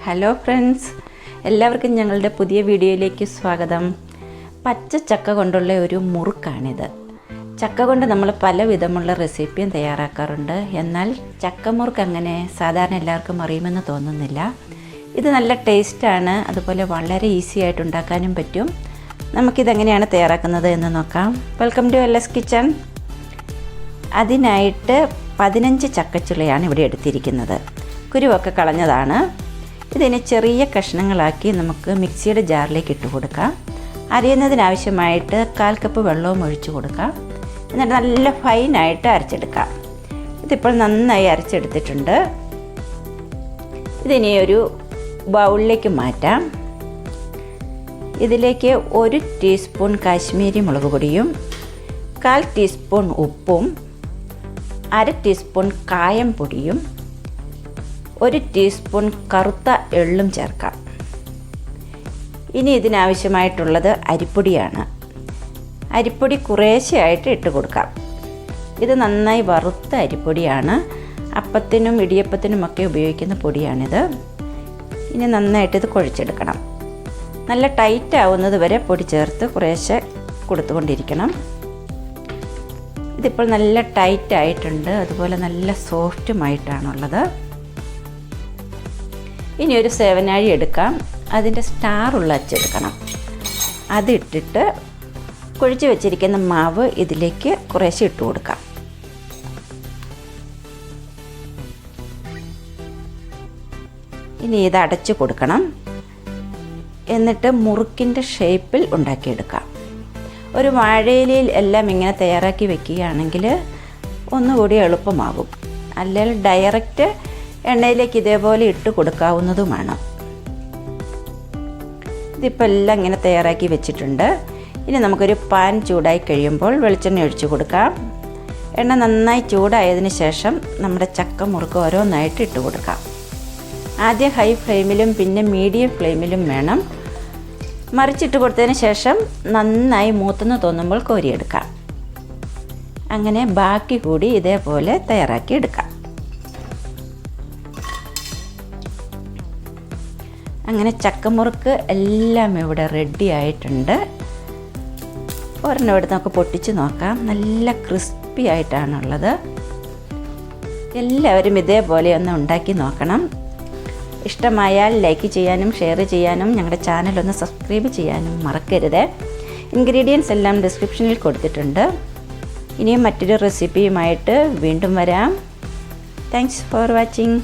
Hello friends, എല്ലാവർക്കും ഞങ്ങളുടെ പുതിയ വീഡിയോയിലേക്ക് സ്വാഗതം. പച്ച ചക്ക കൊണ്ടുള്ള ഒരു മുറുക്കാണിത്. ചക്ക കൊണ്ട് നമ്മൾ പല വിധമുള്ള റെസിപ്പിയും തയ്യാറാക്കാറുണ്ട്. എന്നാൽ ചക്കമുറുക്ക് അങ്ങനെ സാധാരണ എല്ലാവർക്കും അറിയുമെന്ന് തോന്നുന്നില്ല. ഇത് നല്ല ടേസ്റ്റാണ്, അതുപോലെ വളരെ ഈസി ആയിട്ട് ഉണ്ടാക്കാനും പറ്റും. നമുക്കിതെങ്ങനെയാണ് തയ്യാറാക്കുന്നത് എന്ന് നോക്കാം. Welcome to LS kitchen. അതിനായിട്ട് 15 ചക്കച്ചുളയാണ് ഇവിടെ എടുത്തിരിക്കുന്നത്. കുരുവൊക്കെ കളഞ്ഞതാണ്. ഇതിനെ ചെറിയ കഷ്ണങ്ങളാക്കി നമുക്ക് മിക്സിയുടെ ജാറിലേക്ക് ഇട്ട് കൊടുക്കാം. അരിയുന്നതിനാവശ്യമായിട്ട് 1/4 കപ്പ് വെള്ളവും ഒഴിച്ചു കൊടുക്കാം. എന്നിട്ട് നല്ല ഫൈനായിട്ട് അരച്ചെടുക്കാം. ഇതിപ്പോൾ നന്നായി അരച്ചെടുത്തിട്ടുണ്ട്. ഇതിനെ ഒരു ബൗളിലേക്ക് മാറ്റാം. ഇതിലേക്ക് 1 ടീസ്പൂൺ കാശ്മീരി മുളക് പൊടിയും 1/4 ടീസ്പൂൺ ഉപ്പും 1/2 ടീസ്പൂൺ കായം പൊടിയും 1 ടീസ്പൂൺ കറുത്ത എള്ളും ചേർക്കാം. ഇനി ഇതിനാവശ്യമായിട്ടുള്ളത് അരിപ്പൊടിയാണ്. അരിപ്പൊടി കുറേശ്ശെയായിട്ട് ഇട്ട് കൊടുക്കാം. ഇത് നന്നായി വറുത്ത അരിപ്പൊടിയാണ്. അപ്പത്തിനും ഇടിയപ്പത്തിനുമൊക്കെ ഉപയോഗിക്കുന്ന പൊടിയാണിത്. ഇനി നന്നായിട്ട് ഇത് കുഴച്ചെടുക്കണം. നല്ല ടൈറ്റ് ആവുന്നത് വരെ പൊടി ചേർത്ത് കുറേശ്ശെ കൊടുത്തുകൊണ്ടിരിക്കണം. ഇതിപ്പോൾ നല്ല ടൈറ്റ് ആയിട്ടുണ്ട്, അതുപോലെ നല്ല സോഫ്റ്റുമായിട്ടാണുള്ളത്. ഇനി ഒരു സേവനാഴി എടുക്കാം. അതിൻ്റെ സ്റ്റാറുള്ള അച്ചെടുക്കണം. അതിട്ടിട്ട് കുഴിച്ച് വെച്ചിരിക്കുന്ന മാവ് ഇതിലേക്ക് കുറേശ്ശെ ഇട്ട് കൊടുക്കാം. ഇനി ഇത് അടച്ചു കൊടുക്കണം. എന്നിട്ട് മുറുക്കിൻ്റെ ഷേപ്പിൽ ഉണ്ടാക്കിയെടുക്കാം. ഒരു വാഴയിലയിൽ എല്ലാം ഇങ്ങനെ തയ്യാറാക്കി വെക്കുകയാണെങ്കിൽ ഒന്നുകൂടി എളുപ്പമാകും. അല്ലെങ്കിൽ ഡയറക്റ്റ് എണ്ണയിലേക്ക് ഇതേപോലെ ഇട്ട് കൊടുക്കാവുന്നതുമാണ്. ഇതിപ്പോൾ എല്ലാം ഇങ്ങനെ തയ്യാറാക്കി വെച്ചിട്ടുണ്ട്. ഇനി നമുക്കൊരു പാൻ ചൂടായി കഴിയുമ്പോൾ വെളിച്ചെണ്ണ ഒഴിച്ച് കൊടുക്കാം. എണ്ണ നന്നായി ചൂടായതിന് ശേഷം നമ്മുടെ ചക്ക മുറുക്ക് ഓരോന്നായിട്ട് ഇട്ട് കൊടുക്കാം. ആദ്യം ഹൈ ഫ്ലെയിമിലും പിന്നെ മീഡിയം ഫ്ലെയിമിലും വേണം. മറിച്ചിട്ട് കൊടുത്തതിന് ശേഷം നന്നായി മൂത്തെന്ന് തോന്നുമ്പോൾ കോരിയെടുക്കാം. അങ്ങനെ ബാക്കി കൂടി ഇതേപോലെ തയ്യാറാക്കി എടുക്കാം. അങ്ങനെ ചക്കമുറുക്ക് എല്ലാം ഇവിടെ റെഡി ആയിട്ടുണ്ട്. ഒരെണ്ണം എടുത്ത് നമുക്ക് പൊട്ടിച്ച് നോക്കാം. നല്ല ക്രിസ്പി ആയിട്ടാണുള്ളത്. എല്ലാവരും ഇതേപോലെ ഒന്ന് ഉണ്ടാക്കി നോക്കണം. ഇഷ്ടമായാൽ ലൈക്ക് ചെയ്യാനും ഷെയർ ചെയ്യാനും ഞങ്ങളുടെ ചാനലൊന്ന് സബ്സ്ക്രൈബ് ചെയ്യാനും മറക്കരുത്. ഇൻഗ്രീഡിയൻസ് എല്ലാം ഡിസ്ക്രിപ്ഷനിൽ കൊടുത്തിട്ടുണ്ട്. ഇനിയും മറ്റൊരു റെസിപ്പിയുമായിട്ട് വീണ്ടും വരാം. Thanks for watching.